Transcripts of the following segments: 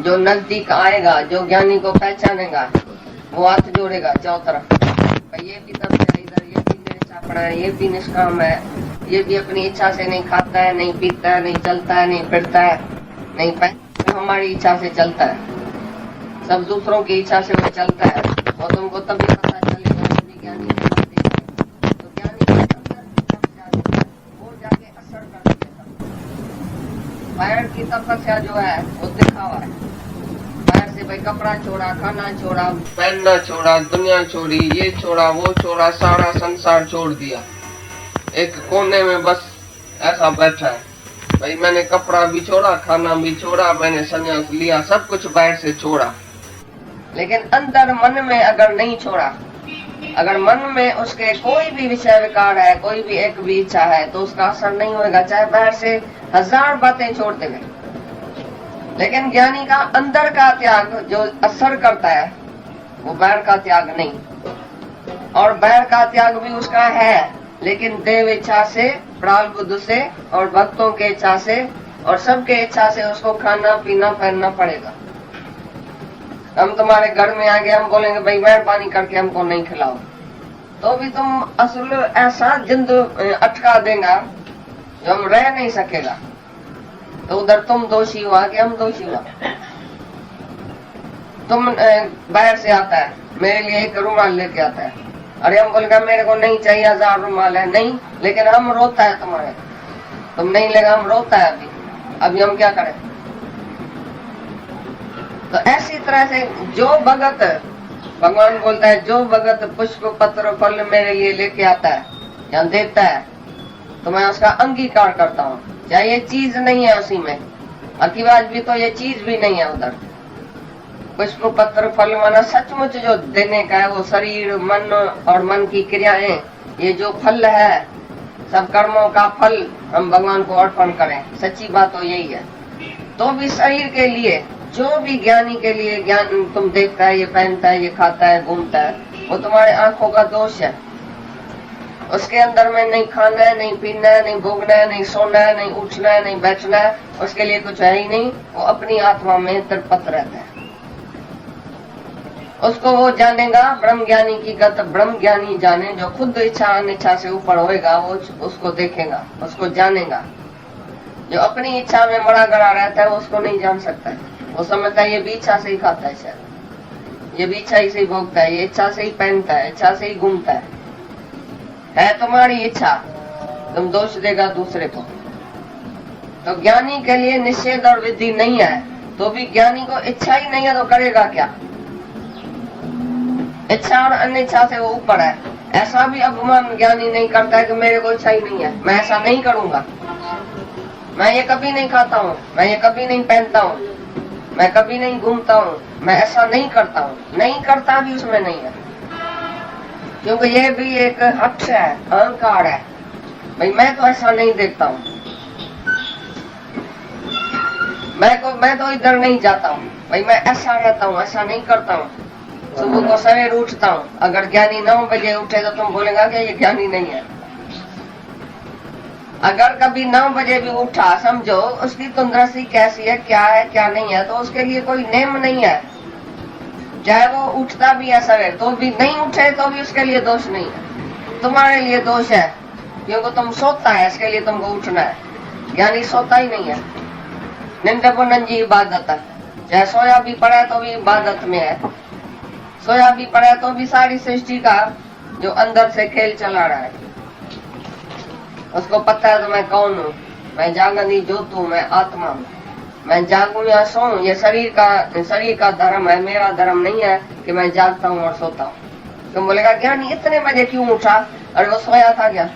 जो नजदीक आएगा, जो ज्ञानी को पहचानेगा, वो हाथ जोड़ेगा चारों तरफ। ये भी तपस्या इधर, ये भी निष्काम है, ये भी निष्काम है, ये भी अपनी इच्छा से नहीं खाता है, नहीं पीता है, नहीं चलता है, नहीं फिरता है, नहीं पहनता, हमारी इच्छा से चलता है, सब दूसरों की इच्छा से वो चलता है। और तुमको तभी पता चलेगा कि ज्ञानी तो ज्ञानी के अंदर वो जाके असर करती है। बाहर की तपस्या जो है वो दिखावा है, बाहर से भाई कपड़ा छोड़ा, खाना छोड़ा, पहनना छोड़ा, दुनिया छोड़ी, ये छोड़ा, वो छोड़ा, सारा संसार छोड़ दिया, एक कोने में बस ऐसा बैठा है। भाई मैंने कपड़ा भी छोड़ा, खाना भी छोड़ा, मैंने संन्यास लिया, सब कुछ बाहर से छोड़ा, लेकिन अंदर मन में अगर नहीं छोड़ा, अगर मन में उसके कोई भी विषय विकार है, कोई भी एक भी इच्छा है, तो उसका असर नहीं होगा, चाहे बाहर से 1000 बातें छोड़ देवे। लेकिन ज्ञानी का अंदर का त्याग जो असर करता है, वो बाहर का त्याग नहीं। और बाहर का त्याग भी उसका है, लेकिन देव इच्छा से, प्रारब्ध से, और भक्तों के इच्छा से, और सबके इच्छा से उसको खाना पीना पहनना पड़ेगा। हम तुम्हारे घर में आगे हम बोलेंगे भाई मेहरबानी करके हमको नहीं खिलाओ, तो भी तुम असल ऐसा जिंद अटका देगा जो हम रह नहीं सकेगा। तो उधर तुम दोषी हुआ कि हम दोषी हुआ। तुम बाहर से आता है, मेरे लिए एक रुमाल लेके आता है, अरे हम बोलेगा मेरे को नहीं चाहिए, 1000 रुमाल है, नहीं, लेकिन हम रोता है तुम्हारे, तुम नहीं लेगा, हम रोता है अभी हम क्या करें। तो ऐसी तरह से जो भगत, भगवान बोलता है, जो भगत पुष्प पत्र फल मेरे लिए लेके आता है या देता है, तो मैं उसका अंगीकार करता हूँ, चाहे ये चीज नहीं है उसी में, अकीबाज भी तो ये चीज भी नहीं है उधर। पुष्प पत्र फल माना सचमुच जो देने का है, वो शरीर, मन और मन की क्रियाएं, ये जो फल है, सब कर्मों का फल हम भगवान को अर्पण करें, सच्ची बात तो यही है। तो भी शरीर के लिए, जो भी ज्ञानी के लिए, ज्ञान तुम देखता है, ये पहनता है, ये खाता है, घूमता है, वो तुम्हारे आंखों का दोष है। उसके अंदर में नहीं खाना है, नहीं पीना है, नहीं भोगना है, नहीं सोना है, नहीं उठना है, नहीं बैठना है, उसके लिए कुछ है ही नहीं, वो अपनी आत्मा में तृप्त रहता है। उसको वो जानेगा, ब्रह्म ज्ञानी की गत ब्रह्म ज्ञानी जाने, जो खुद इच्छा अनिच्छा से ऊपर होएगा, वो उसको देखेगा, उसको जानेगा। जो अपनी इच्छा में बड़ा गड़ा रहता है, वो उसको नहीं जान सकता है। वो समझता है ये भी इच्छा से ही खाता है, शायद ये भी इच्छा ही से ही भोगता है, ये इच्छा से ही पहनता है, इच्छा से ही घूमता है तुम्हारी इच्छा, तुम दोष देगा दूसरे को। तो ज्ञानी के लिए निषेध और विधि नहीं है, तो भी ज्ञानी को इच्छा ही नहीं है, तो करेगा क्या। इच्छा और अनिच्छा से वो ऊपर है। ऐसा भी अपमान ज्ञानी नहीं करता है कि मेरे को इच्छा ही नहीं है, मैं ऐसा नहीं करूंगा, मैं ये कभी नहीं खाता हूँ, मैं ये कभी नहीं पहनता हूँ, मैं कभी नहीं घूमता हूँ, मैं ऐसा नहीं करता हूँ। नहीं करता भी उसमें नहीं है, क्योंकि ये भी एक हट है, अहंकार है। भाई मैं तो ऐसा नहीं देखता हूँ, मैं तो इधर नहीं जाता हूँ, भाई मैं ऐसा रहता हूँ, ऐसा नहीं करता हूँ। सुबह को सवेर उठता हूँ, अगर ज्ञानी 9 बजे उठे तो तुम बोलेगा कि ये ज्ञानी नहीं है। अगर कभी 9 बजे भी उठा, समझो उसकी तंदुरुस्ती कैसी है, क्या है क्या नहीं है, तो उसके लिए कोई नेम नहीं है। चाहे वो उठता भी है सवेर, तो भी नहीं उठे तो भी उसके लिए दोष नहीं है, तुम्हारे लिए दोष है, क्योंकि तुम सोता है, इसके लिए तुमको उठना है। ज्ञानी सोता ही नहीं है, निंदा पुनंजी इबादत है, चाहे सोया भी पड़ा तो भी इबादत में है, सोया भी पड़ा तो भी सारी सृष्टि का जो अंदर से खेल चला रहा है, उसको पता है तो मैं कौन हूँ, मैं जागनी ज्योत हूँ, मैं आत्मा हूँ, मैं जागू या सोऊं, ये शरीर का धर्म है, मेरा धर्म नहीं है कि मैं जागता हूँ और सोता हूँ। तुम बोलेगा ज्ञानी इतने बजे क्यों उठा, अरे वो सोया था क्या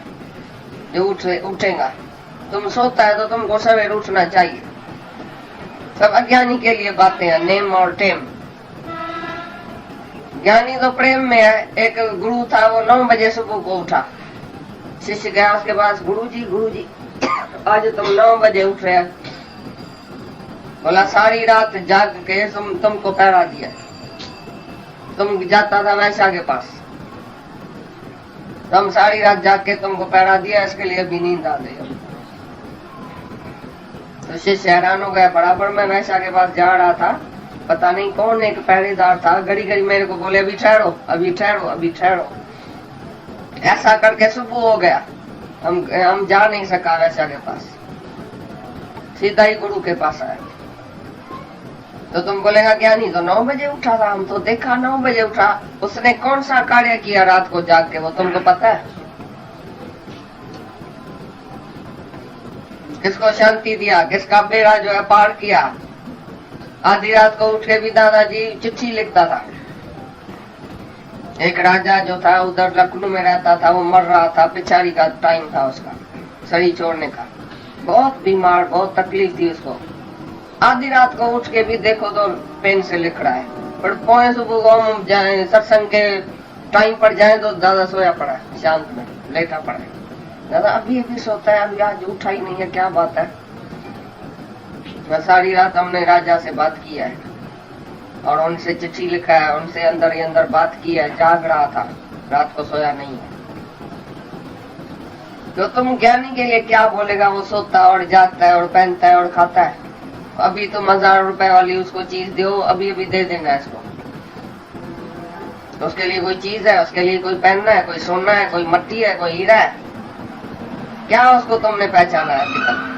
जो उठेगा। तुम सोता है तो तुमको सवेर उठना चाहिए। सब अज्ञानी के लिए बातें हैं, नेम और टेम। ज्ञानी तो प्रेम में है। एक गुरु था, वो 9 बजे सुबह को उठा, शिष्य गया उसके पास, गुरु जी आज तुम 9 बजे उठ रहे हैं। बोला सारी रात जाग के तुमको पहरा दिया, तुम जाता था वैसा के पास, तुम सारी रात जाग के तुमको पहरा दिया, इसके लिए भी नींद आ गई। तो शिष्य हैरान हो गया, बराबर मैं वैसा के पास जा रहा था, पता नहीं कौन एक पहरेदार था, घड़ी घड़ी मेरे को बोले अभी ठहरो, अभी ठहरो, अभी ठहरो। ऐसा करके सुबह हो गया, हम जा नहीं सका वैसा के पास, सीधा ही गुरु के पास आया। तो तुम बोलेगा ज्ञानी तो 9 बजे उठा था, हम तो देखा 9 बजे उठा। उसने कौन सा कार्य किया रात को जाग के, वो तुमको पता है? किसको शांति दिया, किसका बेड़ा जो है पार किया। आधी रात को उठ के भी दादाजी चिट्ठी लिखता था। एक राजा जो था उधर लखनऊ में रहता था, वो मर रहा था, पिछाड़ी का टाइम था उसका, शरीर छोड़ने का, बहुत बीमार, बहुत तकलीफ थी उसको। आधी रात को उठ के भी देखो तो पेन से लिख रहा है। पर पौने सुबह को हम जाए सत्संग के टाइम पर जाए तो दादा सोया पड़ा है, शांत में लेटा पड़ा है। दादा अभी अभी सोता है, अभी आज उठा ही नहीं है, क्या बात है? सारी रात हमने राजा से बात किया है और उनसे चिट्ठी लिखा है, उनसे अंदर ही अंदर बात की है, जाग रहा था, रात को सोया नहीं है। तो तुम ज्ञानी के लिए क्या बोलेगा? वो सोता और जागता है और पहनता है और खाता है। अभी तुम 1000 रुपए वाली उसको चीज दो, अभी अभी दे देना इसको। तो उसके लिए कोई चीज है, उसके लिए कोई पहनना है, कोई सोना है, कोई मट्टी है, कोई हीरा है, क्या उसको तुमने पहचाना है अभी तक?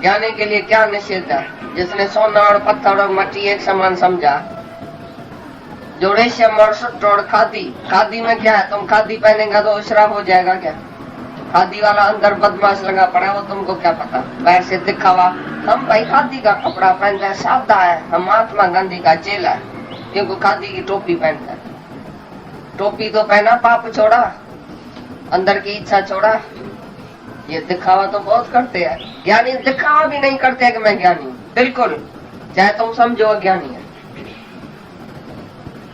ज्ञानी के लिए क्या निश्चित है? जिसने सोना और पत्थर और मट्टी एक समान समझा, जो रेशम और सुट और खादी, खादी में क्या है? तुम खादी पहनेगा तो शराब हो जाएगा क्या? खादी वाला अंदर बदमाश लगा पड़ा है, वो तुमको क्या पता? बाहर से दिखावा, हम भाई खादी का कपड़ा पहनता है, सादा है, हम महात्मा गांधी का चेला है क्योंकि खादी की टोपी पहनता है। टोपी तो पहना, पाप छोड़ा, अंदर की इच्छा छोड़ा। ये दिखावा तो बहुत करते हैं, ज्ञानी दिखावा भी नहीं करते कि मैं ज्ञानी हूँ, बिल्कुल, चाहे तुम समझो ज्ञानी है।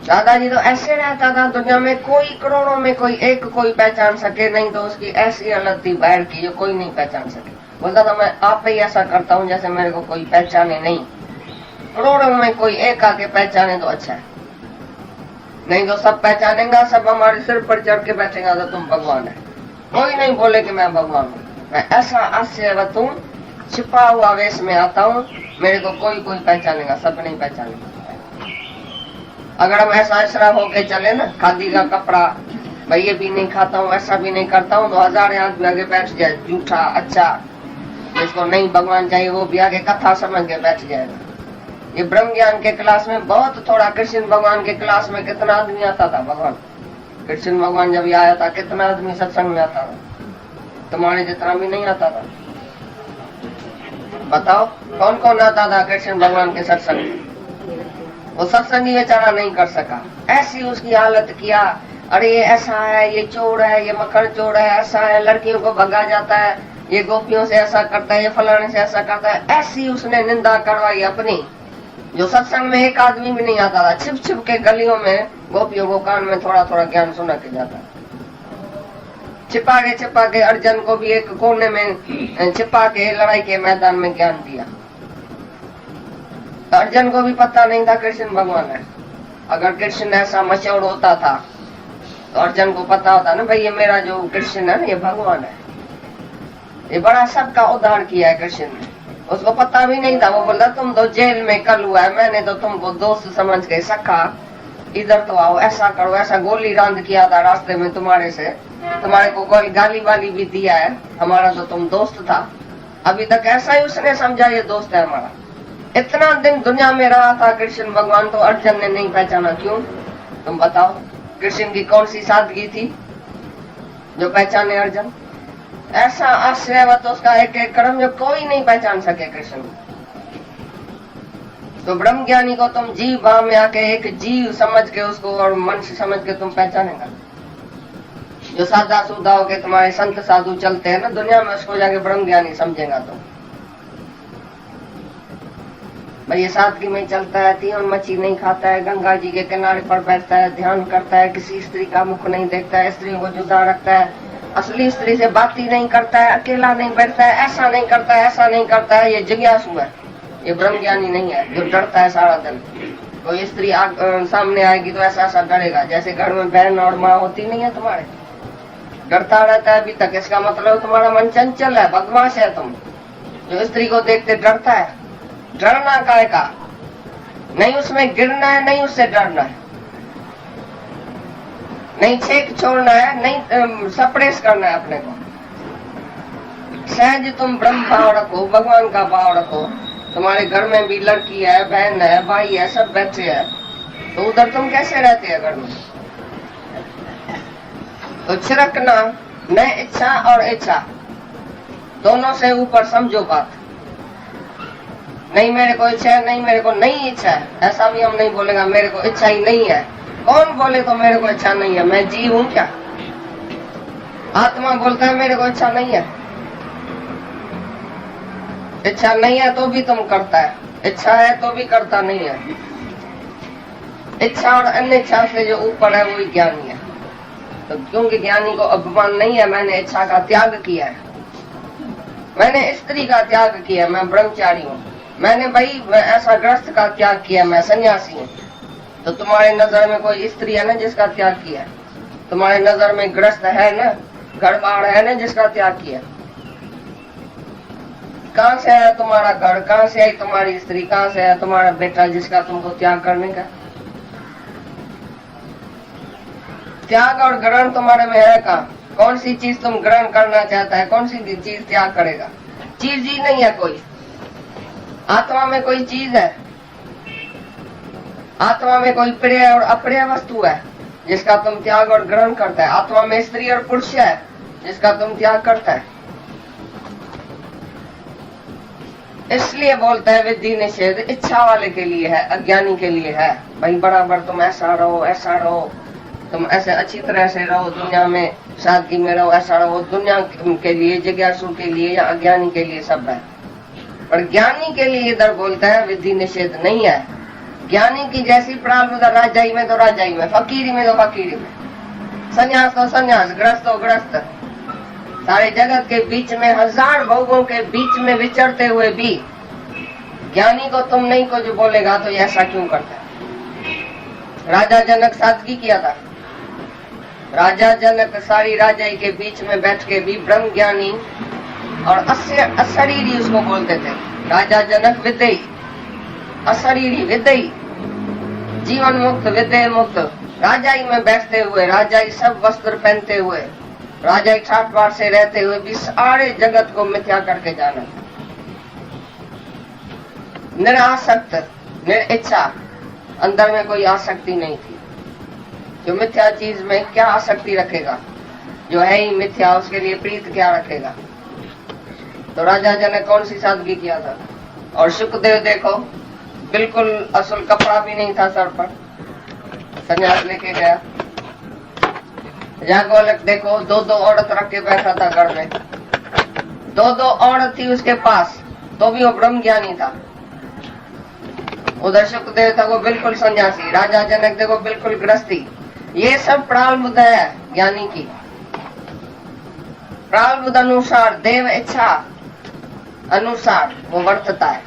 दादाजी तो ऐसे रहता था, दुनिया में कोई करोड़ों में कोई एक कोई पहचान सके, नहीं तो उसकी ऐसी हालत थी बाहर की जो कोई नहीं पहचान सके। बोलता था मैं आप ही ऐसा करता हूँ जैसे मेरे को कोई पहचाने नहीं, करोड़ों में कोई एक आके पहचाने तो अच्छा है, नहीं तो सब पहचानेगा, सब हमारे सिर पर चढ़ के बैठेगा तो तुम भगवान है। कोई नहीं बोले कि मैं भगवान हूँ, मैं ऐसा आश्चर्यवत हूँ, छिपा हुआ वेश में आता हूँ, मेरे को कोई कोई पहचानेगा, सब नहीं पहचानेगा। अगर हम ऐसा ऐसा होके चले ना, खादी का कपड़ा, भाई ये भी नहीं खाता हूँ, ऐसा भी नहीं करता हूँ, तो 1000 आदमी आगे बैठ जाए, झूठा अच्छा, जिसको नहीं भगवान चाहिए वो भी आगे कथा समझ के बैठ जाएगा। ये ब्रह्म ज्ञान के क्लास में बहुत थोड़ा, कृष्ण भगवान के क्लास में कितना आदमी आता था? भगवान कृष्ण भगवान जब आया था कितना आदमी सत्संग में आता था? तुम्हारे जितना भी नहीं आता था। बताओ कौन कौन आता था कृष्ण भगवान के सत्संग में? वो सत्संग ही बेचारा नहीं कर सका, ऐसी उसकी हालत किया, अरे ये ऐसा है, ये चोर है, ये मक्खन चोर है, ऐसा है, लड़कियों को भगा जाता है, ये गोपियों से ऐसा करता है, ये फलाने से ऐसा करता है। ऐसी उसने निंदा करवाई अपनी, जो सत्संग में एक आदमी भी नहीं आता था, छिप छिप के गलियों में गोपियों को कान में थोड़ा थोड़ा ज्ञान सुना के जाता। छिपा के अर्जुन को भी एक कोने में छिपा के लड़ाई के मैदान में ज्ञान दिया। अर्जुन को भी पता नहीं था कृष्ण भगवान है। अगर कृष्ण ऐसा मशहूर होता था तो अर्जुन को पता होता ना, भाई ये मेरा जो कृष्ण है ना, ये भगवान है, ये बड़ा सबका उद्धार किया है कृष्ण ने। उसको पता भी नहीं था, वो बोलता तुम तो जेल में कल हुआ है, मैंने तो तुमको दोस्त समझ के सखा, इधर तो आओ, ऐसा करो, ऐसा गोली रांध किया था रास्ते में तुम्हारे से, तुम्हारे को गाली वाली भी दिया है, हमारा तो तुम दोस्त था। अभी तक ऐसा ही उसने समझा ये दोस्त है हमारा। इतना दिन दुनिया में रहा था कृष्ण भगवान, तो अर्जुन ने नहीं पहचाना, क्यों? तुम बताओ, कृष्ण की कौन सी सादगी थी जो पहचाने अर्जुन? ऐसा आश्चर्यवत उसका एक एक कर्म जो कोई नहीं पहचान सके कृष्ण। तो ब्रह्म ज्ञानी को तुम जीव भाव में आके एक जीव समझ के उसको और मनुष्य समझ के तुम पहचानेगा। जो सादा सुधा होके तुम्हारे संत साधु चलते हैं ना दुनिया में, उसको जाके ब्रह्म ज्ञानी समझेगा तुम। भाई ये सादगी में चलता है, तीन मच्छी नहीं खाता है, गंगा जी के किनारे पर बैठता है, ध्यान करता है, किसी स्त्री का मुख नहीं देखता है, स्त्रियों को जुदा रखता है, असली स्त्री से बात ही नहीं करता है, अकेला नहीं बैठता है, ऐसा नहीं करता है, ऐसा नहीं करता है, ये जिज्ञासु है, ये ब्रह्म ज्ञानी नहीं है जो डरता है सारा दिन। कोई स्त्री सामने आएगी तो ऐसा ऐसा डरेगा, जैसे घर में बहन और माँ होती नहीं है तुम्हारे, डरता रहता है अभी तक। इसका मतलब तुम्हारा मन चंचल है, बदमाश है तुम, जो स्त्री को देखते डरता है। डरना काय का? नहीं उसमें गिरना है, नहीं उससे डरना है, नहीं छेक छोड़ना है, नहीं सप्रेस करना है अपने को। सहज तुम ब्रह्म भाव रखो, भगवान का भाव रखो। तुम्हारे घर में भी लड़की है, बहन है, भाई है, सब बैठे हैं, तो उधर तुम कैसे रहते हैं घर में? तो छिड़कना न इच्छा और इच्छा दोनों से ऊपर समझो बात। नहीं मेरे को इच्छा है, नहीं मेरे को नहीं इच्छा है, ऐसा भी हम नहीं बोलेगा मेरे को इच्छा ही नहीं है। कौन बोले तो मेरे को इच्छा नहीं है? मैं जी हूं क्या? आत्मा बोलता है मेरे को इच्छा नहीं है। इच्छा नहीं है तो भी तुम करता है, इच्छा है तो भी करता नहीं है। इच्छा और अनिच्छा से जो ऊपर है वही ज्ञानी है। तो क्योंकि ज्ञानी को अभिमान नहीं है, मैंने इच्छा का त्याग किया है, मैंने स्त्री का त्याग किया, मैं ब्रह्मचारी हूँ, मैंने भाई ऐसा ग्रस्त का त्याग किया, मैं सन्यासी हूँ। तो तुम्हारे नजर में कोई स्त्री है ना जिसका त्याग किया? तुम्हारे नजर में ग्रस्त है ना, घर बार है ना जिसका त्याग किया? कहाँ से आया तुम्हारा घर, कहाँ से आई तुम्हारी स्त्री, कहाँ से आया तुम्हारा बेटा जिसका तुमको त्याग करने का? त्याग और ग्रहण तुम्हारे में है कहाँ? कौन सी चीज तुम ग्रहण करना चाहता है, कौन सी चीज त्याग करेगा? चीज ही नहीं है कोई। आत्मा में कोई चीज है? आत्मा में कोई प्रिय और अप्रिय वस्तु है जिसका तुम त्याग और ग्रहण करता है? आत्मा में स्त्री और पुरुष है जिसका तुम त्याग करता है? इसलिए बोलता है विधि निषेध इच्छा वाले के लिए है, अज्ञानी के लिए है। भाई बराबर तुम ऐसा रहो, ऐसा रहो, तुम ऐसे अच्छी तरह से रहो, दुनिया में सादगी में रहो, ऐसा रहो। दुनिया के लिए, जिज्ञासु के लिए या अज्ञानी के लिए सब है, पर ज्ञानी के लिए इधर बोलता है विधि निषेध नहीं है। ज्ञानी की जैसी प्रारब्ध राजाई में तो राजाई में, फकीरी में तो फकीरी में, संन्यास तो संन्यास, ग्रस्त तो ग्रस्त। सारे जगत के बीच में, हजार भोगों के बीच में विचरते हुए भी ज्ञानी को तुम नहीं कुछ बोलेगा तो ऐसा क्यों करता है? राजा जनक सादगी किया था। राजा जनक सारी राजाई के बीच में बैठ के भी ब्रह्म ज्ञानी और अशरीरी उसको बोलते थे। राजा जनक विदेही, अशरीरी विदेही, जीवन मुक्त, विदेह मुक्त, राजाई में बैठते हुए, राजाई सब वस्त्र पहनते हुए, राजाई ठाट बाट से रहते हुए भी सारे जगत को मिथ्या करके जाना। निरासक्त, निरिच्छा, अंदर में कोई आसक्ति नहीं थी। जो मिथ्या चीज में क्या आसक्ति रखेगा? जो है ही मिथ्या, उसके लिए प्रीत क्या रखेगा? तो राजा जनक कौन सी सादगी किया था? और सुखदेव देखो, बिल्कुल असल कपड़ा भी नहीं था सर पर, संन्यास लेके गया। जागोलक देखो, दो दो औरत रख के बैठा था घर में, दो दो औरत थी उसके पास, तो भी वो ब्रह्म ज्ञानी था। उधर सुखदेव था वो बिल्कुल सन्यासी, राजा जनक देखो बिल्कुल गृहस्थी। ये सब प्रारब्ध है ज्ञानी की। प्रारब्ध अनुसार, देव इच्छा अनुसार वो वर्तता है।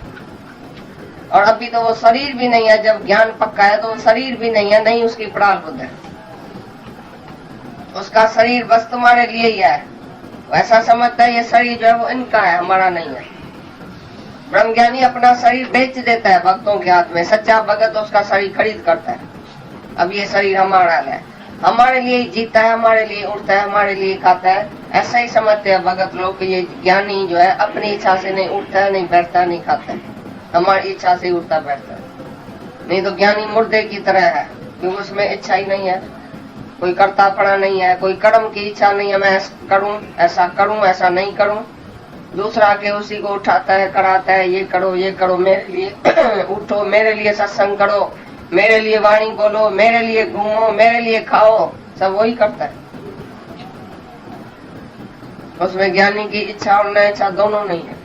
और अभी तो वो शरीर भी नहीं है, जब ज्ञान पक्का है तो वो शरीर भी नहीं है, नहीं उसकी प्रारब्ध है। उसका शरीर बस तुम्हारे लिए ही है, वैसा समझता है ये शरीर जो है वो इनका है, हमारा नहीं है। ब्रह्मज्ञानी अपना शरीर बेच देता है भक्तों के हाथ में, सच्चा भगत उसका शरीर खरीद करता है। अब ये शरीर हमारा है, हमारे लिए जीता है, हमारे लिए उठता है, हमारे लिए खाता है, ऐसा ही समझते हैं भगत लोग कि ये ज्ञानी जो है अपनी इच्छा से नहीं उठता है, नहीं बैठता है, नहीं खाता है, हमारी इच्छा से उठता बैठता है। नहीं तो ज्ञानी मुर्दे की तरह है, क्योंकि उसमें इच्छा ही नहीं है, कोई कर्तापना नहीं है, कोई कर्म की इच्छा नहीं है, मैं करूं, ऐसा नहीं करूं। दूसरा के उसी को उठाता है, कराता है, ये करो, मेरे लिए उठो, मेरे लिए सत्संग करो, मेरे लिए वाणी बोलो, मेरे लिए घूमो, मेरे लिए खाओ, सब वही करता है। उसमें ज्ञानी की इच्छा और न इच्छा दोनों नहीं है।